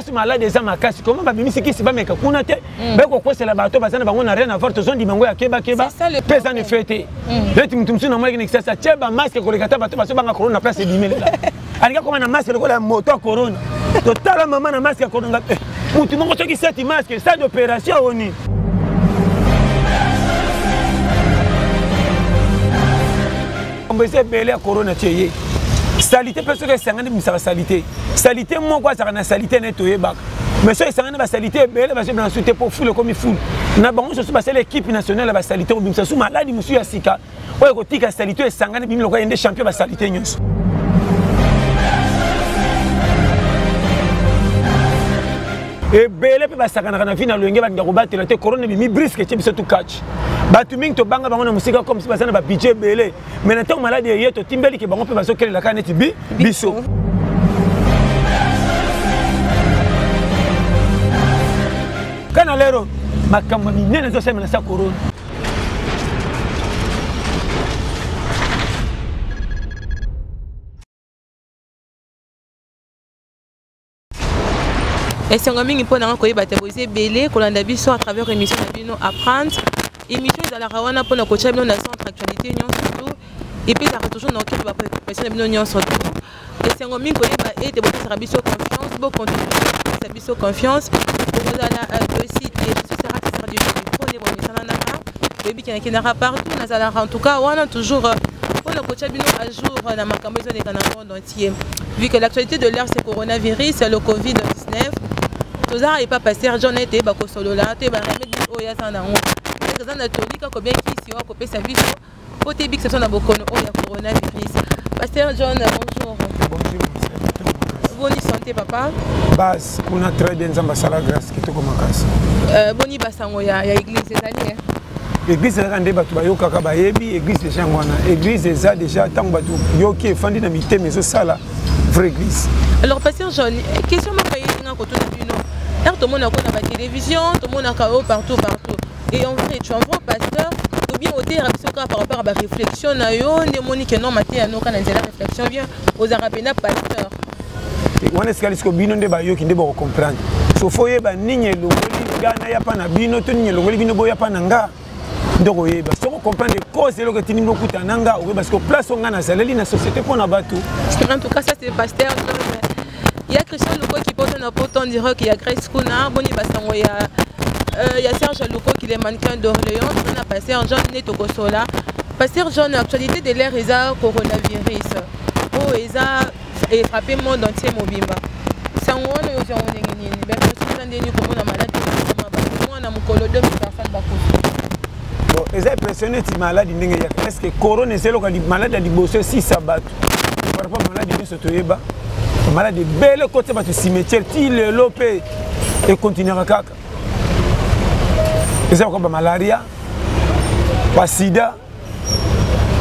place malade des amakasi comment ba bimisi ki siba meka kuna te ba ko kwese la bato bazana bango na rien à voir to zone dimango ya keba pesa ne fete leti mtumsu na mwaki nikisa cheba masque ko lekata bato baso banga corona place dimele la alika koma na masque ko la moto corona total mama na masque corona mutu mongo soki seti masque ça d'opération oni on bese belé corona tieye salité parce que sangane misala salité salité mo kwa sangana salité netoye bak mais ça sangane ba salité belé ba na souté pour foule comme foule na bango so ba l'équipe nationale ba salité ko bimsa su maladi musu ya sika oyo ko tika salité sangane bimilo ko ende champion ba salité nyonso et belé pe ba sakana na final lenge ba ngako batela te corona bi mi brisque ti biso tout catch batu mingi to banga bango na musika comme si basana ba budget belé mais na tant malade yeto timbeli ke bango pe baso kele la kaneti biso kana lero makamba minene zo sema na sa corona et c'est un mingi pona ko yeba te boze belé ko landa biso à travers émission na bino apprendre émission za la rawana pona ko tchabino na centre actualité nyon surtout et puis ça toujours dans quelle va préoccupation na bino nyon surtout et c'est un mingi ko yeba et te boze sa biso confiance beau continuer sa biso confiance pour za la aussi et ce sera du premier bon ça na na baby qui na partout na za la en tout cas on a toujours on a coaché bino à jour na makambo zo dans le monde entier vu que l'actualité de l'ère c'est coronavirus c'est le Covid-19 tozara et pas passer j'en étais ba ko solo là te ba remède o ya sana ngo que na tolika ko bien ki si o ko pesa biso o te bik ça na bokono o ya coronavirus pasteur John bonjour bonne santé papa bas on a très bien nzamba sala grâce ki to ko makasi boni basango ya église ezali église ezaka nde bato bayokaka bayebi église déjà ngwana église eza déjà ntango bato yoki efandi na mitema ezosala vraie église alors pasteur John question moko yinga ko tuna bino alors tout le monde a la télévision tout le monde a partout et en vrai tu envoies pasteur ou bien au terre par rapport à la réflexion na yo ne monique non maté no kana la réflexion bien aux arabena pasteur on est ce que bino nde ba yo ki nde ba comprendre so foye ba ninye longoli gana ya pa na bino to ninye longoli bino boya pa na nga ndoko yeba so comprendre cause lo que tini lokuta nanga ou parce que place on na saleli na société pour na bato en tout cas ça c'est pasteur il y a Christian Loko qui porte un apôtre on dirait qu'il y a Grace Kuna boni basango il y a Serge Loko qui est mannequin d'Orléans on a passé en Jean Netoko Sola pasteur John actualité de l'ère eza coronavirus oh eza et frappé monde entier mobimba sango no yo sango nini ben parce que ndeni comme na malade comme na mukolo 2000 personnes bakofi bon eza impressionné ti malade ndenge ya est-ce que corona c'est le malade di bosso 6 sabat par rapport malade ni sotoyeba malade belle côté ba cimetière ti le lopé et continuera kaka eza comme malaria ba sida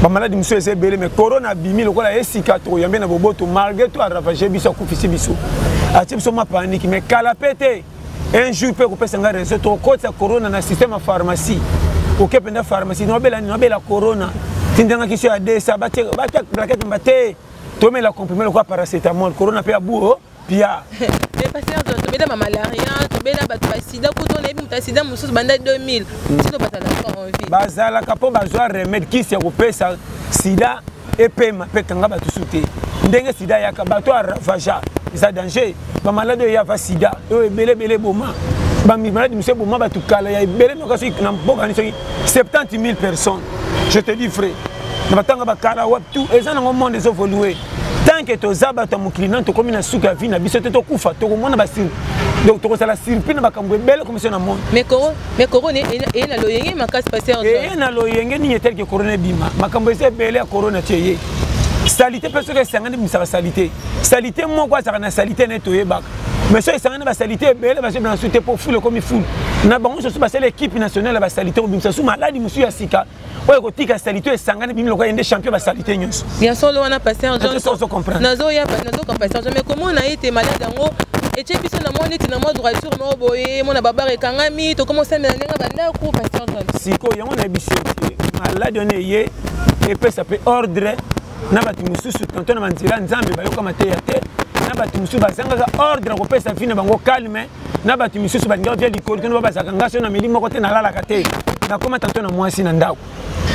ba malade muso ese belle mais corona bimi lokola esika to yambe na boboto malgré tout a ravagé biso kufisi biso a ti biso ma panique mais kala pété un jour peut ko pesa nga réseau to côté corona na système pharmacie ok penda pharmacie no bela corona tindanga ki sur AD ça ba plaquette mbate to me la comprimé le quoi paracétamol corona pe abu pia mais pasteur to bela malaria to bela ba sida ko to na bi mutasida mususu banda 2000 sino batala ko envie bazala kapo bazwa remède ki se ko pesa sida epema pe kanga ba tusute ndenge sida yaka bato aravaja ça danger ba malade ya va sida e bele boma ba malade monsieur boma ba tukala ya bele no kaso na boka ni 70 000 personnes je te dis frère na batanga ba kala wa tout eza na monde des évoluer tant que tozaba to mukilina to komi na suka vie na biso to kufa to mona ba sir donc to sala sirpi na bakambo bele comme ça na monde mais corona et na loyenge makasi passer et na loyenge ni tel que corona bima makambo ese bele ya corona tieye salité parce que sangane misala salité mo kwa sangana salité netoye bak mais ça sangane ba salité bele ba na souté pour foule comme foule na bango so ba l'équipe nationale ba salité bimsa su maladi musu ya sika oyo ko tika salité sangane bimilo ko ende champion ba salité nyonso bien sûr lo wana passer nazo comprendre nazo comprendre mais comment on a été malade ngo et tu biso na moni tina mo droit sur no boye mona babare kangami to comment ça mais nga banda ko passer siko yango na biso malade on ye et peut ça peut ordre na bati mususu kanto na mantira nzambe bayoka mateya te na bato mosusu bazangaka ordre kopesa fine bango calme na bato misusu balinga bia likolo tono babazaka nga so na meli moko te nalalaka te nakoma tanto na mwasi na ndako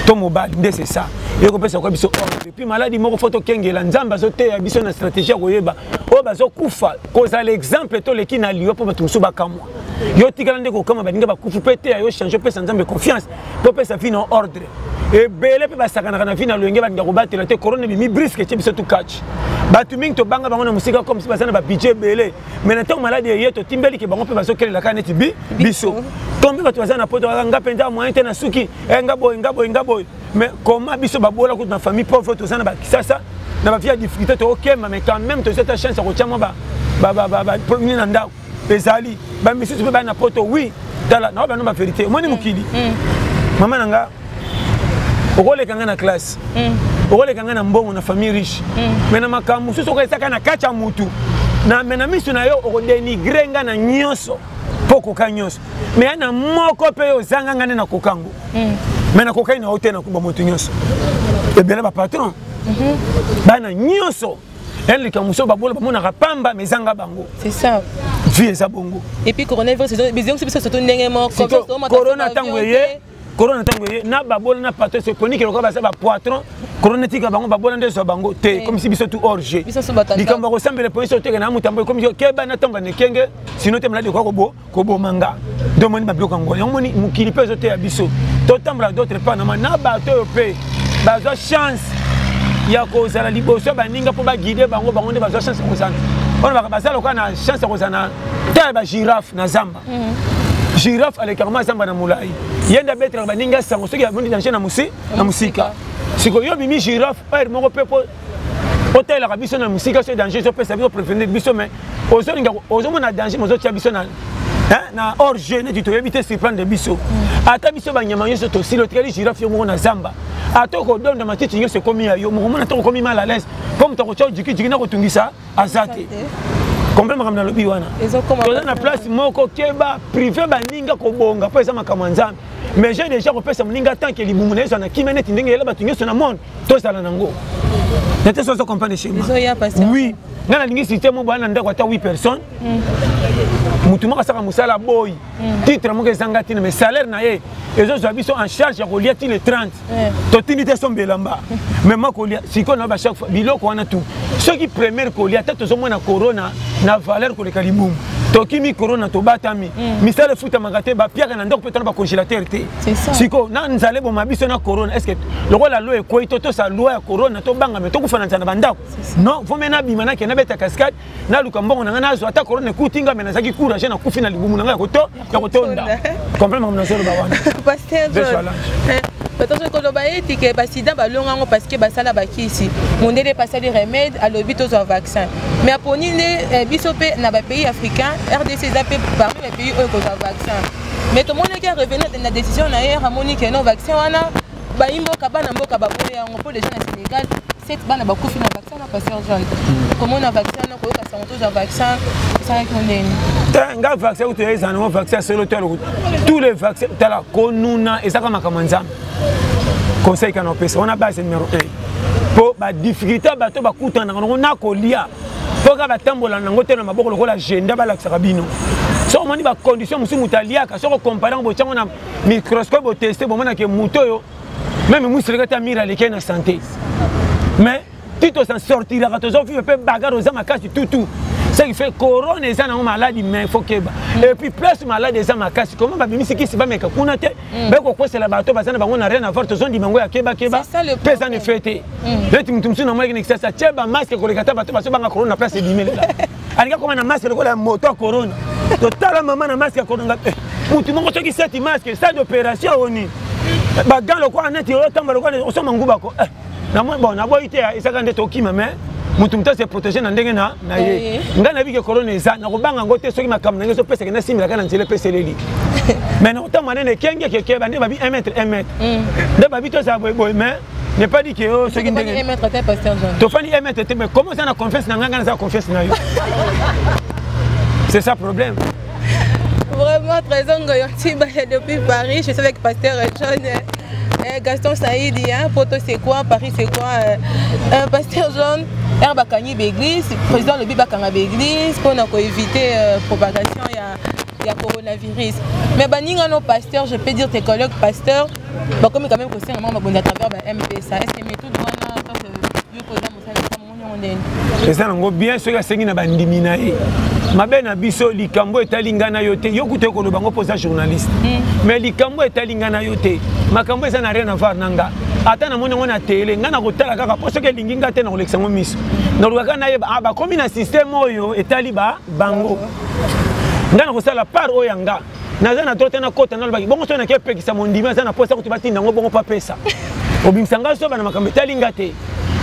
to mobali nde c'est ça ekopesa kwa biso ordre puis maladi moko foto kengela nzamba azoteya biso na stratégie ya koyeba oyo bazokufa kozala exemple to leki na liwa mpo bato mosusu bakamwa yo tikala nde kokama balinga bakufu mpe te yo change opesa nzambe confiance mpo opesa vi na ordre ebele mpe basakanaka na vi na loyenge balinga kobatela te korona ebimi briske tie biso tukatch bato mingi tobanga bango na mosika comme si baza na babudget ebele mais na ntango maladi eye totimbeli ke bango mpe bazokelelaka neti biso tombe bato baza na poto nga mpenza moyen te na suki nga boye mais comment biso babola kutu na famille pauvre toza na bakisasa na bafia ya difficulté tookema mais quand même tozata chance ya kotia mwa premier na ndako ezali bamisusu mpe baa na poto oui tala na bano bavérité omoni mokili mama na nga okoleka nga na classe okoleka nga na mbongo na famille riche mais na makambo mosusu okoyesaka na kati ya mutu me na miso na yo okodenigre nga na nyonso mpo koka nyonso mais ya na moko mpe ozanga nga nde na kokango mais nakokai na yo te na bamoto nyonso ebele bapatron bana nyonso elika mosusu babola bamonaka pamba mais ezanga bango c'est ça vie eza bongo et puis coronavirus biso surtout ndenge moko corona ntango eye na babola na patron seponike lokola baza bapoitron corona tika bango babola nde ezwa bango te comme si biso tu orge likambo akosambela poiso oteke na mutambo comme keba na ntango nekenge sino te maladi okwa kobomanga donc moni babiloko yango yango moni mokili mpe ezoteya biso totambola d'autre part na bato oyo mpe bazwa chance ya kozala liboso ya baninga mpo baguide bango nde bazwa chance ya kozala wana bazala okoa na chance ya kozala na tala bagirafe na zamba girafe alekaka ma zamba na molai ye nde abetelaka baninga sango soki abondi danger na mosika sikoyo yo bimi girafe pare moko mpe po otelaka biso na mosika so danger ezopesa biso prévenir biso mais ozomona danger mozotia biso na hors jeu neti toyebi te surprendre biso ata biso banyama nyonso tosili otikali girafe yo moko na zamba ata okodonda matiti nyonso ekomi ya yo mokomona to okomi mal à l'aise mpo moto akotya ojikijiki na kotungisa aza te comprendre makambo nalobi wana toza na place moko keba privé baninga kobonga mpo eza makambo ya nzambe mais j'ai déjà kopesa moninga tanke libumu na ezwa na kimia neti ndenge yela bato nyonso na monde tozala nango nete so ozokomprendre chez moi oui nga nalingi cité mo boya na ndako ata 8 personnes mutu moko asaka mosala boyi titre moko ezanga tina mais salaire na ye ezozwa biso en charge ya kolia ti le 30 totindi te sombelamba mais ma kolia sikoyo na bachaque fois biloko wana tu soki première kolia ata tozomona corona na valeur koleka libumu tokimi corona tobatami misala efutamaka te bapiaka na ndako mpe tona bacongélateur te sikoyo na nzala eboma biso na corona est ce que lokola lo ekwei to tosa loi ya corona tobanga me tokufana nzala na bandako non vome nabima nakende nabeta cascade naluka mbongo na nga nazwa ata corona ekuti nga me nazalaki courage na kufi na libumu na nga ya kotonda comprendre makambo nazoloba wana Parce que koloba eti ke basida balongango parce que basala bakisi mondele pasali remède alobi tozo vaccin mais aponi ne biso pe na ba pays africains RDC zape parmi les pays où kozo vaccin mais tout monde qui a revenir de la décision na hier amoni ke non vaccin wana ba imboka bana mboka ba boya ngo pour les gens au Sénégal cette bana ba kufi na vaccin na passer jeune comment na vaccin na ko ka santo vaccin ça condamné nga vaccin uto ezana vaccin solo tous les vaccins tala konuna ezaka makamanzam conseil qu'on a fait, on a base numéro 1. Pour la difficulté, bateau bakuta on a kolia. Pour que batambola nangote na maboko lokola agenda ba la sarabino. So on dit ba condition musu mutalia ka so comparer bo tchanga na microscope tester bo mona ke muto yo. Même musu rekata mira leke na santé. Mais tito s'en sortira ka tozo fi pe bagarre aux amakasi tout. Ce qui fait corona les gens ont maladie mais il faut que et puis plus malade des amakasi comment ba bimisi ki siba meka kuna te be ko kwese la bato bazana bango na rien à voir to zone dimango ya keba pesa ne fete leti mtumsu na mwaki ni sasa cheba masque ko lekata bato baso banga corona place dimele alika koma na masque ko la moto corona total mama na masque corona mutu mongo soki cette masque ça d'opération oni ba galo ko aneti o tamba ko o so manguba ko na mo bon na boite ya isaka nde to kima mais mutu mta se protéger na ndenge na ye nga na bike corona eza na kobanga ngote soki makambo na ngeso pesa ke na simila kana nzele peseleli mais na otama nene kenge keke bande babi 1 mètre nde babi to sa boy mais n'est pas dit que ce qui est 1 mètre te pasteur Jean to fani 1 mètre te mais comment ça na confiance na nga na za confiance na yo c'est ça problème vraiment très engagé depuis Paris je suis avec pasteur John Gaston Saïdi, hein, Poto c'est quoi, Paris c'est quoi, pasteur John, herba kanyi l'église président le bibakanga l'église pour éviter propagation il y a coronavirus mais baninga no pasteur je peux dire tes collègues pasteurs bah comme quand même que c'est un membre à travers MPSA est-ce que méthode wana parce que yo président mosala mon ndeni c'est ça ngo bien ceux qui sengi na bandimi na e mabe na biso likambo etalinga na yote yokuté ko lobango posa journaliste mais likambo etalinga na yote makambo eza na rien à voir nanga ata na moni ngona télé ngana kotala kaka poso ke linginga te na koleksango miso na lukaka na yeba ba komi na système oyo etali ba bango ngana kosala part oyanga naza na droite na kota na lobaki bongo so na ke pekisa mondima za na posa ko tibatinda ngo bongo pa pesa obimsanga so bana makambo etalinga te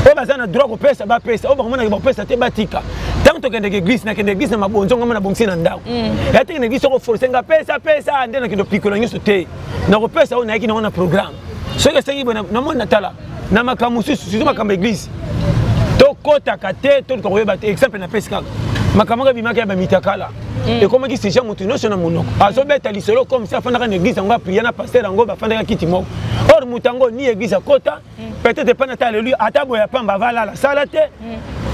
o baza na droit ko pesa ba pesa o bakomona ko pesa te batika tant to kende église na kende église na mabonzo ngoma na bongsi na ndako ya te kende église ko forcer nga pesa ndena kendo pikola nyoso te na ko pesa o na yaki na programme so que sengi bona na mona tala na makambo susu makambo église to kota kate to ko yeba exemple na pesa makambo ga bimaka ba mitakala et comme qui c'est mutu no sona monoko azo beta lisolo comme ça fanda na église ngo prier na pasteur ngo ba fanda kiti moko or mutango ni église kota peut-être pas na alléluia atabo ya pamba vala la salate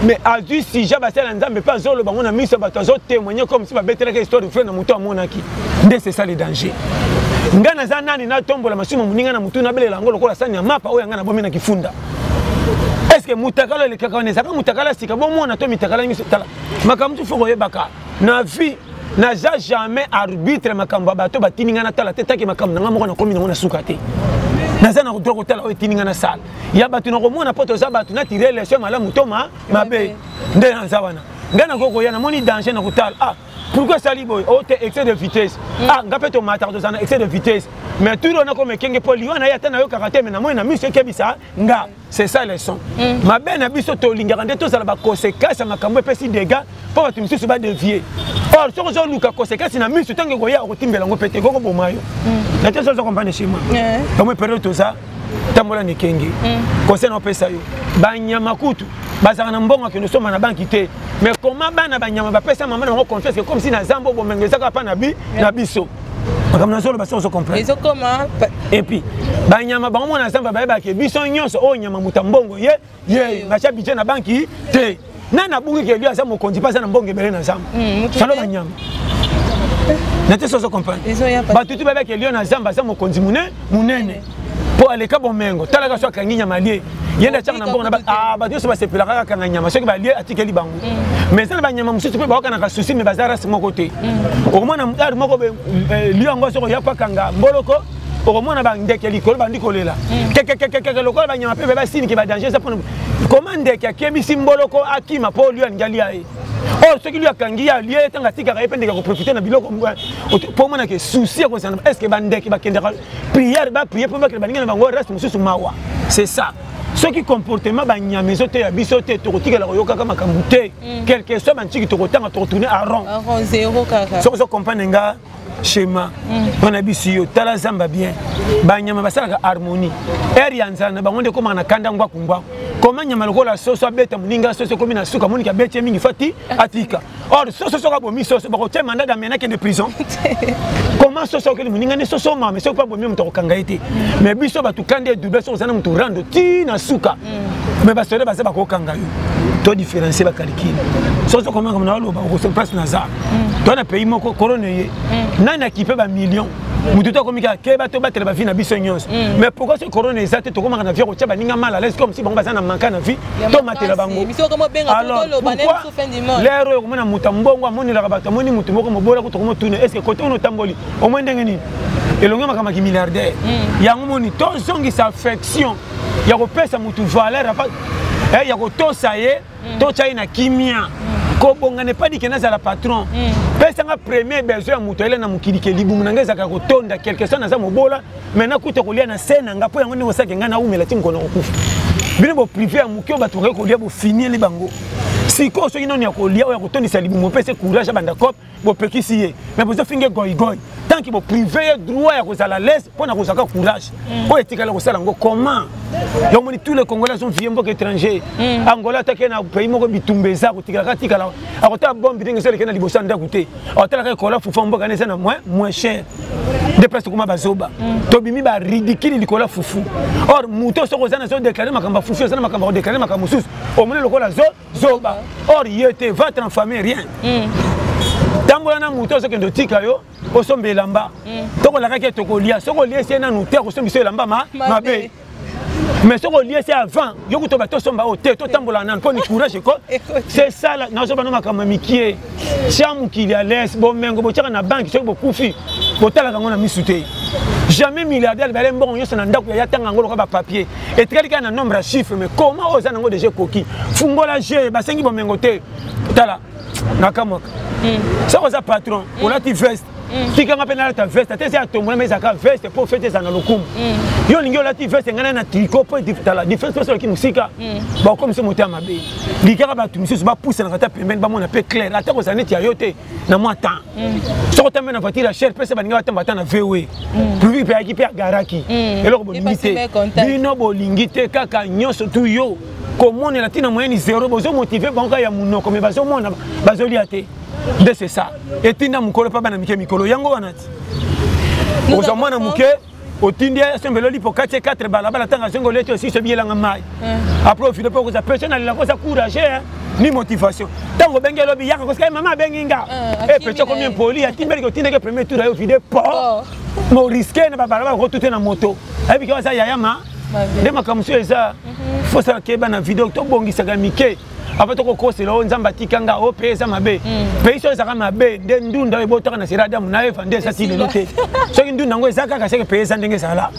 mais a du si jaba sala nzambe pas zolo bango na miso bato zo témoigner comme si ba betela que histoire de frère na mutu amonaki nde c'est ça le danger ngana za nani na tombola masumu muninga na mutu na belela ngo lokola sani ya mapa oyo ngana bomi na kifunda est-ce que mutakala le kakane saka mutakala sika bon mona to mitakala ngi tala makamtu foko yebaka na vie na jamais arbitre makambo bato batininga na tala teta ke makambo nga moko na komi na sukate naza na droit kotala o tininga na sala ya bato na komona poto za bato na tirer les choses malamu toma mabe nde na wana ngana koko ya na moni danger na kotala pourquoi ça liboy oh excès de vitesse ngapé to matardo sana excès de vitesse mais tout on a comme kenge poli wana ya tana yo karaté mais na moi na monsieur kebisa nga c'est ça les sons ma ben na biso to lingaka nde to sala ba conséquence makambo pesi dégâts pour bato misusu ba dévier or so ko luka conséquence na miso tange ko ya ko timbela ngo pété ko bomayo na te so comprendre chez moi comme période to ça tambola ni kenge conseil na pesa yo banyama kutu bazaka na mbongo ke nous sommes na banque té mais comment bana banyama ba pesa maman na confiance que comme si na zambo bo mengezaka pa na biso comme na solo baso so comprendre ils ont comment et puis banyama bango na zamba ba ke biso nyonso o nyama mutambongo ye bacha budget na banque té nana bungi ke lui asa mo konti pas na mbongo ebele na zamba salo banyama na te so comprendre ba tutu ba ke lui na zamba sa mo konti munene pour aller ka bomengo tala ka so kanginya malie yenda chaka na mbongo na ba dio so ba sepela ka kanga nyama so ke ba lie atikeli bango mais ça ba nyama mususu pe ba kana ka souci mais bazara simo côté au moins na mudar moko be lio ngo so ya pa kanga mboloko au moins na ba ndeke likolo ba ndikolela keke lokolo ba nyama pe ba sini ke ba danger ça pour comment ndeke akemi simboloko akima po lio ngali ai oh ce qui lui a kangi a lié tanga tika ka epende ko profiter na biloko pour moi na ke souci ko ça est-ce que ba ndeke ba kende prière ba prier pour ba ke ba ninga na bango reste mususu mawa c'est ça ce qui comportement ba nyamezo te ya biso te to kotika la yoka kama kamute quelque soit banchiki to kotanga to tourner à rond zéro kaka so comprendre nga schéma on a biso tala zamba bien ba nyama basala harmonie area nzana bango nde koma na kanda ngwa kungwa comment nyama lokola soso beta muninga soso komi na suka monika beti mingi fati atika or soso ka bomi soso bako te mandat d'amener de prison comment soso ke muninga ne soso mama so pa bomi muto kanga ete mais biso batu kande double so zana mutu rando ti na suka mais basore basa bako kanga yo to différencier ba calcul soso comment comme na lo ba ko se passe na za to na pays moko corona ye nana qui peut ba million mututo komika ke bato batela ba vie na biso nyonso mais pourquoi ce corona ezate to komaka na vie ko tia baninga mal à l'aise comme si bango bazana manka na vie to matela bango alors l'ero yo komona mutambongo amoni la bato amoni mutu moko mobola ko to komo tune est-ce que côté on tamboli au moins ndenge nini elonga makama ki milliardaire yango moni to zongi sa affection ya ko pesa mutu valeur ya ko to saye to chai na kimia ko bongane pas dit que na la patron pesa nga premier besoin ya mutu ele na mukili ke libumu nangeza ka ko tonda quelque chose na za mobola mais na kuta ko lia na sena nga po yango ni osaka nga na umela tim kono okufa bino bo privé ya mukio bato ko lia bo finir li bango siko so inoni ya ko lia ya ko tondisa libumu pesa courage banda cop bo pekisi ye mais bo finge goy tant que bo privé droit ya ko sala laisse pona ko saka courage o etikala ko sala ngo comment yo moni tous les Congolais sont vieux mboko étranger Angola take na pays moko bitumbeza ko tikala katikala akota bombe ndenge sele kena libosa nda kuté otala ka kola fufa mboka neza na moins cher Des personnes comme Bazoba. Tobimi ba ridicule Nicolas Foufou. Or, Mouto Sorozana zone déclaré Makamba Foufou, Zana Makamba déclaré Makamoussous. Au moins le Kola Zoba. Or, il était va transformer rien. Tambola Mouto ce que de Tikayo, au sombe Lamba. Toko la raquette Tokolia, Sokolia, c'est un notaire au sombe Lamba, ma bé. Mais ce qu'on lié c'est avant, yo kuto bato somba hotel, to tambola nan ko ni courage ko. C'est ça là, na zo banoma kama mikie. Chamu ki ya les bo mengo bo tshaka na banque so bo kufi. Bo tala kango na misute. Jamais milliardaire balé mbongo yo na ndako ya tanga ngolo ka ba papier. Et très na nombre à chiffres mais comment oza nango déjà koki. Fungola G ba sengi bo mengo te. Tala nakamoka. Ça oza patron, on a ti veste. Tika ngapena ta veste, te c'est atomona mais zaka veste pour fêter ça na lokumu. Yo ningo la ti veste ngana na tricot pour la différence personne qui musika. Ba comme ce moteur mabe. Likara ba tu mususu ba pousser na kata pembeni ba mona pe clair. Ata ko zaneti ya yote na moi temps. So ta mena voiture la cher pesa ba ninga tamba na VW. Plus pe aki pe garaki. Eloko bo limité. Bino bo lingité kaka nyonso tu yo. Comment la tina moyenne zéro bozo motiver banka ya munoko mais bazo mona bazoli ate. De c'est ça. Et tinda mukolo pa bana mikolo yango wanati. Ozo mona muke otindia sembelo lipo 4 balabala tanga sengo leto aussi se biela ngamai. Après profiter pour que ça personne la cosa courage ni motivation. Tango bengi lobi yaka parce que maman benginga. Et petit combien poli a timbeli ko tinda que premier tour ayo vide pas. Mo risquer na balabala ko tout na moto. Et puis ça yaya ma de makamsu eza faut ça ke bana vidéo to bongisa ga mike. Après tout c'est là nzamba tikanga o pesa mabe pays so ezaka mabe nde ndunda ebotaka na sirada munaye fande sa tilote soki ndunda ngo ezaka ka seke pesa ndenge sala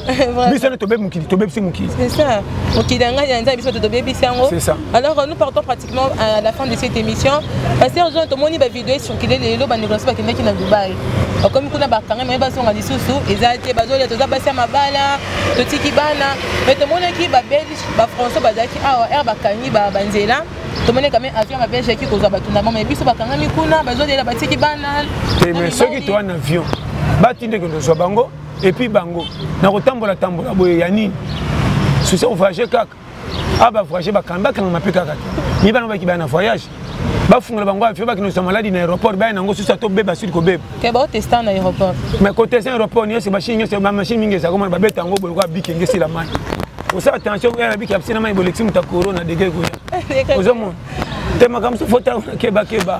biso ne tobe mukili tobe bisi mukili. C'est ça. Okidanga yanza biso tobe bisi yango. C'est ça. Alors nous partons pratiquement à la fin de cette émission parce que aujourd'hui tomoni ba vidéo sur kile lelo ba négocier ba kende ki na Dubaï. Comme kuna ba kanga mais ba songa lisusu ezate bazolia toza basi mabala totiki bana mais tomoni ki ba belge ba français ba daki awa er ba kanyi ba banzela. Tout le monde quand même avion ma belge qui cause abatuna mais biso bakanga mikuna bazo de la batiki banane mais ceux qui tournent en avion batinde que nous soit bango et puis bango na kotambola tambola boye yani souci on voyager kaka aba voyager bakamba quand ma peka kaka ni bana baki bana voyage ba fungola bango avion baki nous sommes malade na aéroport ba nango souci to beba sur ko beba ke ba tester na aéroport mais côté aéroport ni c'est machine c'est ma machine mingi ça comment ba beta ngo boye ko bikenge c'est la main. Vous savez, attention, il y a des gens qui ont des corona, des gens qui ont des makamsu fota keba keba.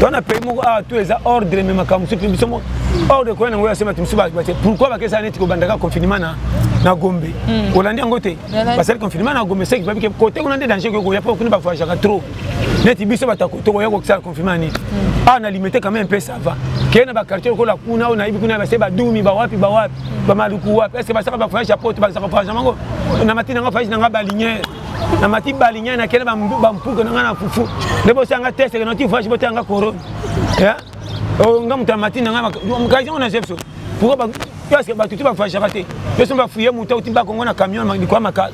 On a payé tous les ordres, mais makamsu plus ordre quoi na ngoya sema tumsuba pourquoi ba kesa neti ko bandaka confinement na Gombe. Olandi ngote. Parce que confinement na Gombe c'est que côté on a des dangers que ya pas qu'on ba faire trop. Neti biso batako to ya ko ça confinement ni. Ah na limiter quand même un peu ça va. Kena ba quartier ko la kuna na ibi kuna ba se ba dumi ba wapi ba maluku wapi. Est-ce que ba ça ba faire chapeau ba ça ba faire mango. Na matina nga faire na ba lignée. Na mati balinya na kena ba mpuko na ngana fufu lebo sanga test que noti voyage botanga corona ya o ngam tamati na ngama mkaji on a chef so pourquoi ba parce que ba tutu ba voyage raté yo so ba fouiller muta utimba kongo na camion ma kwa makala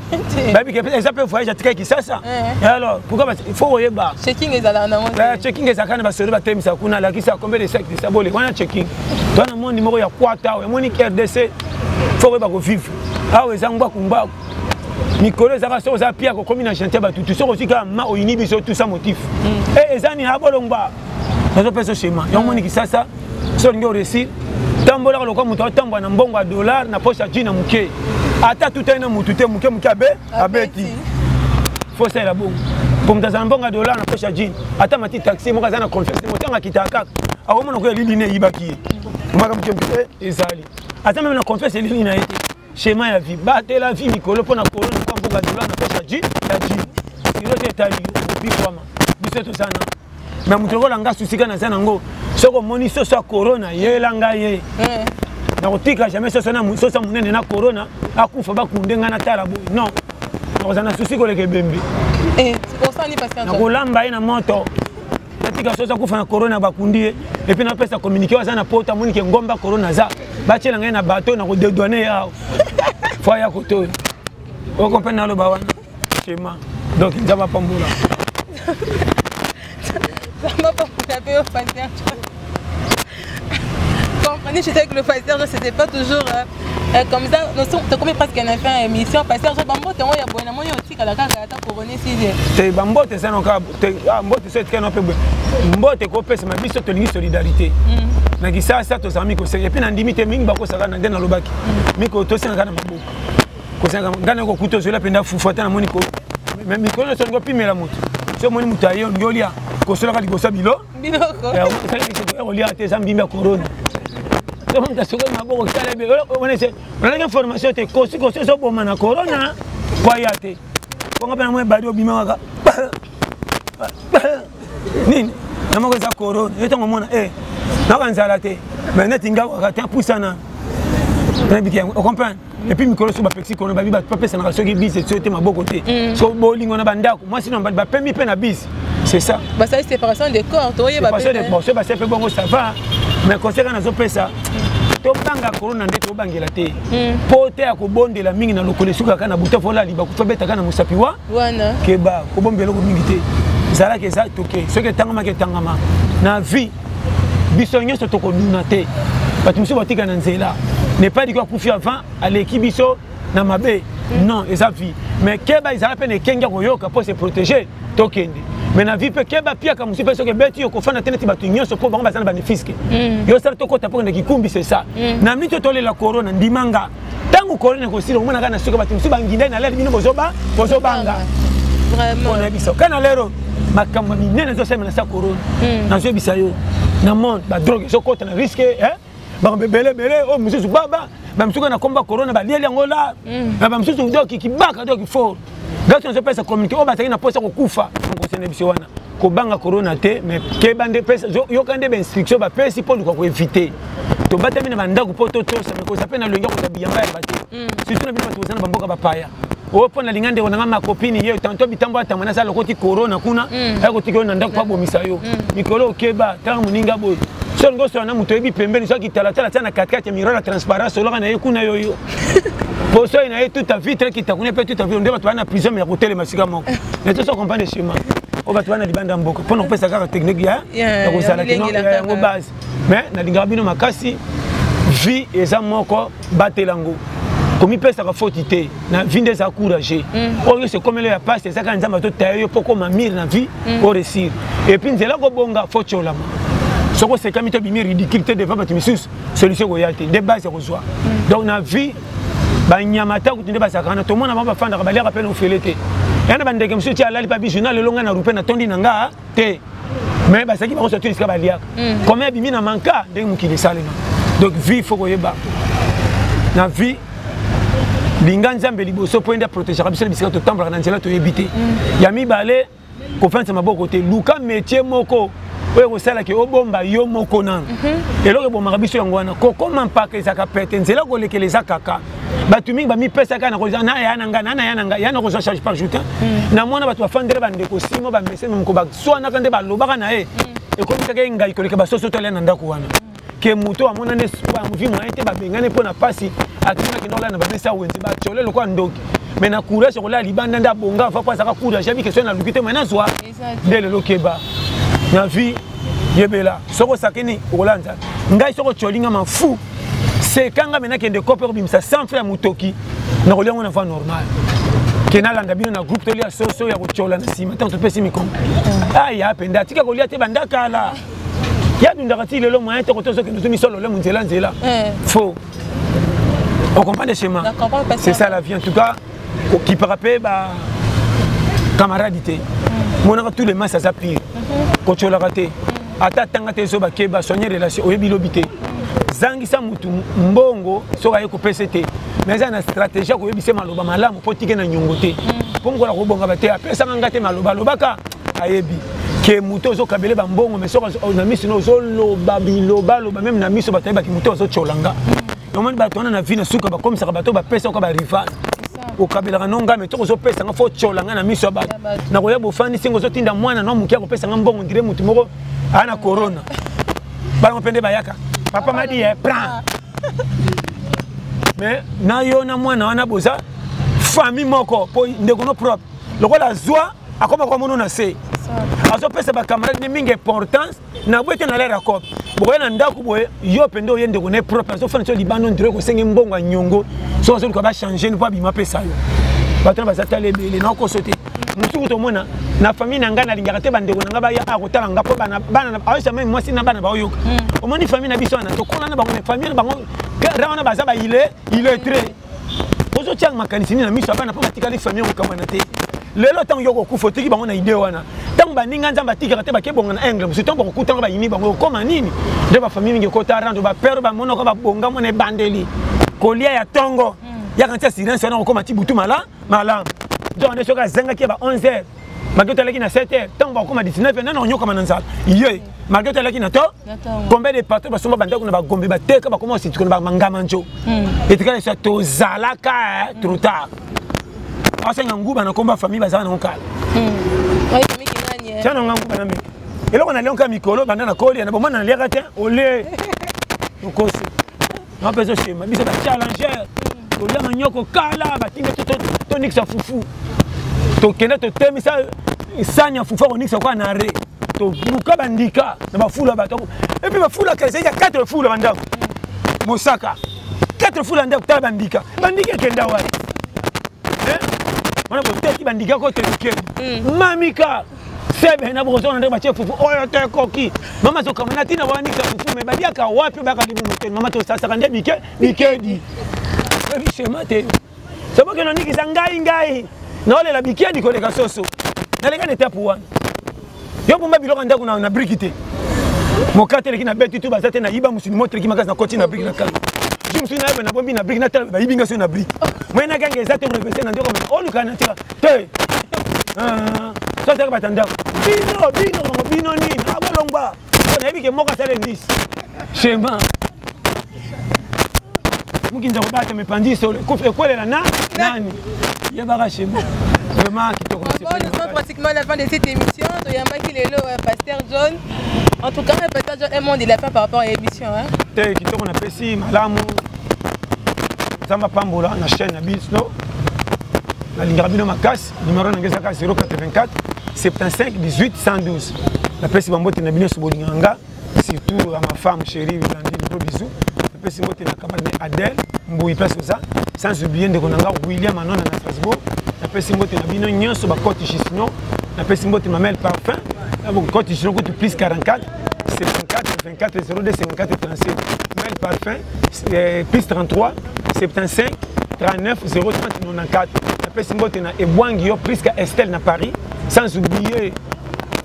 ba bi que ça peut voyage atika ki sasa alors pourquoi il faut yeba checking ezala na ngone checking ezaka na ba solo ba temisa kuna la kisa combien de sacs de sabole wana checking toi na mon numéro ya kwata o moni RDC faut ba ko vivre ah we zangwa kumba Nicolas Zara so za pia ko komi na chantier ba tout so aussi ka ma o inibi so tout ça motif et ezani ha bolongba na zo peso schéma yo moni ki sasa so ngo réussir tambola ko ko muto tambo na mbongo ya dollar na poche jina muke ata tout un mutu te muke abeti faut ça la bon pour mtaza mbongo ya dollar na poche jina ata mati taxi mo kaza na confiance mo tanga kitaka a ko mona ko liline ibaki maka muke ezali ata même na confiance liline na été schéma ya vie battre la vie Nicolas pour na corona kwa mboga dollar na pesa ji ya ji sino te tali bi kwama biso to sana na mutoko langa susika na sana ngo soko moni soso corona yelanga ye na kotika jamais soso na soso munene na corona akufa bakundenga na tala boy non na sana susiko leke bembe c'est pour ça ni parce que na kolamba ina moto tika soso kufa na corona bakundie et puis na pesa communiquer wa sana pota moni ke ngomba corona za bachela ngai na bateau na ko dédouaner yao faut ya koto o comprendre le bawana schéma donc il va pas mboula ça m'a pas tapé au patient comprendre Moni, j'étais avec le pasteur, c'était pas toujours comme ça. Nous avons presque fait une émission. Pasteur, je bambo, tu as un bon aussi à la carte couronné. C'est bambo, c'est ça, non, bambo, c'est ce qu'on peut. Bambo, c'est qu'on peut se mettre sur une solidarité. Mais ça, ça, tous amis, et puis, on dit, mais mingi bako ça gana dans le bac. Mais quand tu es en gana mabo, quand tu es en gana ko couteau, je l'ai penda foufoter na moniko. Mais micro ne sont pas pimé la moto. C'est mon moutaillon, Golia, qu'on se la dit ça bilo. Bilo quoi. Et on lit à tes amis bien corona. Donc on a ce qu'on a beaucoup ça les bilo. On a une formation te cosi so bon na corona. Quoi y a te. On a pas moins badio bima ka. Nini. Na mo za corona. Et on mona na kanzala te. Mais net inga ka te poussana. On comprend. Et puis micro sur ba pexi qu'on ba pas pesa na so ki bis et c'était ma beau côté. So bolingo na bandako. Moi sinon ba permis pe na bis. C'est ça. Bah ça c'est séparation des corps. Toi y ba séparation des corps. C'est pas fait bon ça va. Mais conseil na zo pesa. To banga corona ndete to bangela te. Pote ya ko bondela mingi na lokole suka kana buta fola liba ku febeta kana musapi wa. Wana. Keba ko bombela ko mingi te. Zala ke za toke. Ce que tangama na vie. Bisonyo so to ko duna te. Batumsi batika na nzela. N'est pas dit qu'on confie avant à l'équipe biso na mabe. Non, et ça vie. Mais keba ils appellent kenga koyoka pour se protéger. Tokende. Mais na vie pe keba pia comme si personne que beti ko fana teneti batu nyonso pour bango bazana bénéfice. Yo sala to kota pour ngikumbi c'est ça. Na mito tole la corona ndimanga. Tangu corona ko silo mona kana soko batu msibanginde na leli bino bozobanga. Vraiment. On a biso. Kana lero makambo minene zo sema na sa corona. Na zo bisayo. Na monde ba drogue zo kota na risque bah belé oh monsieur baba bah monsieur na combat corona bah lié ngola bah monsieur do ki baka do ki fort gars on se passe communiquer oh bah ça na poste ko kufa on se nebisi wana ko banga corona te mais ke bande pesa yo kande ba instruction ba pesi pour ko éviter to batami na banda ko poto to ça me ko ça pena longa ko tabiyamba ya bate surtout na bino batuzana bamboka bapaya o pona lingande ona ma copine ye tanto bitambo atamana sa lokoti corona kuna ayako tikona ndako pa bomisa yo mikolo keba tanga muninga boy songo sona muto ebi pembeni so ki tala tana 4x4 miroir la transparence solo na yekuna yoyo poso ina ye toute ta vie très qui ta connaît pas toute ta vie on doit tu na prison mais à côté les masika moko mais tu so comprendre chemin on va tu na libanda mboka pour non pesa ka technique ya ko sala kino ngo base mais na linga bino makasi vie eza moko batelango comme pesa ka fautité na vie des encourager oh c'est comme le ya passe ça quand nzamba to tayo poko mamir na vie au réussir et puis nzela ko bonga faut chola ce que c'est comme tu as ridicule devant ma timisus solution royauté de base reçoit donc na vie ba nyamata ko tinde ba sakana to mona ba fanda ba lera pe no felete yana ba ndeke monsieur ti alali pa bi journal le longa na rupe na tondi nanga te mais ba saki ba ko sortir iska ba liaka combien bimi na manka de mukili salema donc vie faut koyeba na vie linga nzambe liboso point de protéger biso bisika to temple na nzela to éviter yami balé ko fanta maboko te luka métier moko oyo kosala ke obomba yo moko nano eloko ebomaka biso yango wana kokoma mpaka ezaka pete nzela kolekela eza kaka bato mingi bamipesa kaka na kozwa nayananga yana kozwa charge par jour na mwana bato bafandele bandeko simo bamese moko baswanaka nde balobaka na ye ekomi kaka engai koleka basoso to alia na ndako wana ke moto amona nde movi moyen te babengani mpo na pasi akimaki ndokola na bamesa wenze batiole lokola ndoki mais na courage kola libanda nde abonga fa pasaka courage abi question na luki te mai nazwa nde lelo keba na vie yebela soko sakini olanza ngai soko cholinga mafu c'est kanga mena kende kopero bimsa sans faire mutoki na kolia ngona fa normal kena landa bino na groupe to lia soso ya kochola na sima tant pesi mikon ya penda tika kolia te bandaka la ya dundaka ti lelo moyen te kotoso ke nous mi solo le munzela nzela faux on comprend les schémas c'est ça la vie en tout cas qui parape ba camaradité mon tous les masses à s'appliquer kochola raté ata tanga te so bakeba soigner relation oyebi lobité zangisa mutu mbongo soka yeko PCT mais ana stratégie ko yebise maloba malamu potike na nyongo te pongo la kobonga bate apesa ngate maloba lobaka ayebi ke muto zo kabele ba mbongo mais soka na miso no zo loba biloba loba même na miso batayeba ki muto zo cholanga nomani bato na vie na suka ba comme ça bato ba pesa ko ba rival au kabela nonga mais toko zo pesa nga fo cholanga na miso ba na ko yebo fani singo zo tinda mwana no mukia ko pesa nga mbongo ndire mutu moko ana corona bala mpende bayaka papa m'a dit prends mais na yo na mwana wana boza famille moko po ndeko no propre lokola zwa akoma kwa mono na se azo pesa ba camarade ni mingi importance na bote na l'air accord boye na ndako boye yo pendo yende ko ne propre so fana so libano ndire ko senge mbongo nyongo so so ko ba changer ne pas bima pesa yo bato ba zatale bele na ko sote musuku to mona na famille na ngana lingaka te bandeko na ngaba ya akotala ngapo bana aisha même moi sina bana ba yoka o moni famille na biso na to kona na bango famille na bango rawana baza ba il est très ozo tiang makanisi na miso bana pa batikali famille ko kamana te lelo tango yoko ku fotiki bango na idée wana tango baninga nzamba tikaka te bakebonga na angle musu tango bakutanga ba yimi bango koma nini de ba famille ngi ko tarando ba père ba mono ko ba bonga mona bandeli kolia ya tongo ya kantia silence wana ko mati butu mala donc on est sur zenga ki ba 11h malgré tout na 7h tango ba ko ma 19h non nyoka mananza yé malgré tout na to combien de partout ba somba banda ko na ba gombe ba teka ba comment c'est ko ba mangama njo et tu ça to zalaka trop tard asenga nguba na komba famille bazana nkala oui famille ki nani tiana nguba na miki eloko na lionka mikolo banda na koli na bomana na leka te ole ukosi na bezo shema bisa ba challenger to la manyoko kala ba tinga to nixa fufu to kena to temisa sanya fufu ko nixa kwa na re to buka bandika na ba fula ba to et puis ba fula kala c'est 4 fula banda Mosaka 4 fula nda ta bandika kenda wa on a peut-être bandika ko teluke mamika sebe na bozo na ba chefu oyo te koki mama zo kamana tina wani ka fufu me badia ka wapi ba ka libu moten mama to sasa kande bikedi babi shema te sabo ke no niki ngai na ole la bikedi ko le ka soso na le ka ne tapu wana yo bomba biloko ndako na brikite mokate le kina beti tu bazate na iba musuni motre ki makaza na koti na brikina kala je na na bombi na brikina ta ba ibinga so na brik mwena kange ezate ko repese na ndoko ma oluka na tira te ça c'est batanda bino ni abolongba on a vu que moka sale ndis chema mukinza ko bata me pandiso ko ekole la nani yebaka chema vraiment kitoko c'est pratiquement la fin de cette émission to yamba ki lelo Pasteur John en tout cas Pasteur John est mon de la fin par rapport à l'émission hein te kitoko na pesi malamu zamba pambola na chaîne ya Bisno na lingarabino makasi numéro na ngezaka 084 75 18 112 la pesi bambote na bino sobolinganga surtout à ma femme chérie Vilandine gros bisous la pesi mbote na kabane Adèle Mbouy place ça sans oublier de konanga William Anon na Strasbourg la pesi mbote na bino nyonso ba Côte Chisno la pesi mbote Mamel Parfum la Côte Chisno ko plus 44 74 24 02 54 37 Mamel Parfum plus 33 75 39 030 94 la pesi mbote na Ebwangi yo plus Estelle na Paris sans oublier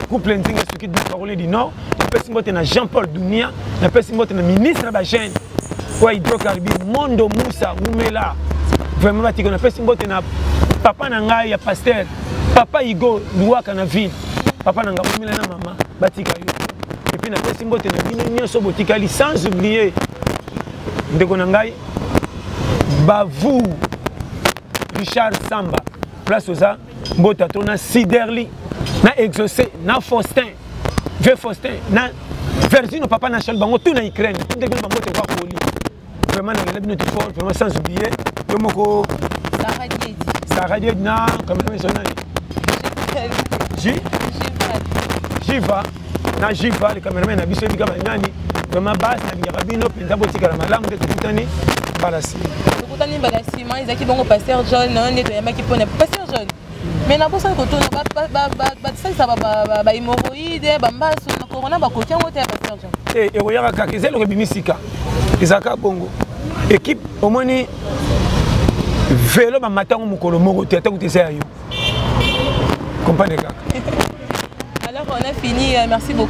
couple Nzinga Soukit du Parole du Nord la pesi mbote na Jean-Paul Dounia la pesi mbote na ministre ba Jeune kwa hydrocarbure Mondo Moussa Mumela vraiment batiko na pesi mbote na papa na ngai ya pasteur papa Igo Luaka na ville papa na ngai Mumela na mama batika yo et puis na pesi mbote na bino nyonso botikali sans oublier ndeko na ngai Bavou Richard Samba place oza mbota to na Siderli na Exaucé na Faustin vieux Faustin na Virgin papa na Charles bango tout na Ukraine tout dégg bango te kwa koli vraiment na ngela bino te fort vraiment sans oublier yo moko Sarah Diedi na comme ça sonna Jiva na Jiva le cameraman na biso bika banyani vraiment base na bika bino penza botika la malamu de tutani balasi tutani balasi ma izaki bongo Pasteur John na ndeto ya maki pona Pasteur John mais na bosa ko tona ba ça ba hémorroïde ba mbaso na corona ba kotia ngote ya Pasteur John e royaka kakizelo bimisika izaka bongo équipe omoni vélo ba matango mukolo moko te kutisa yo compagnie kaka alors on a fini merci beaucoup.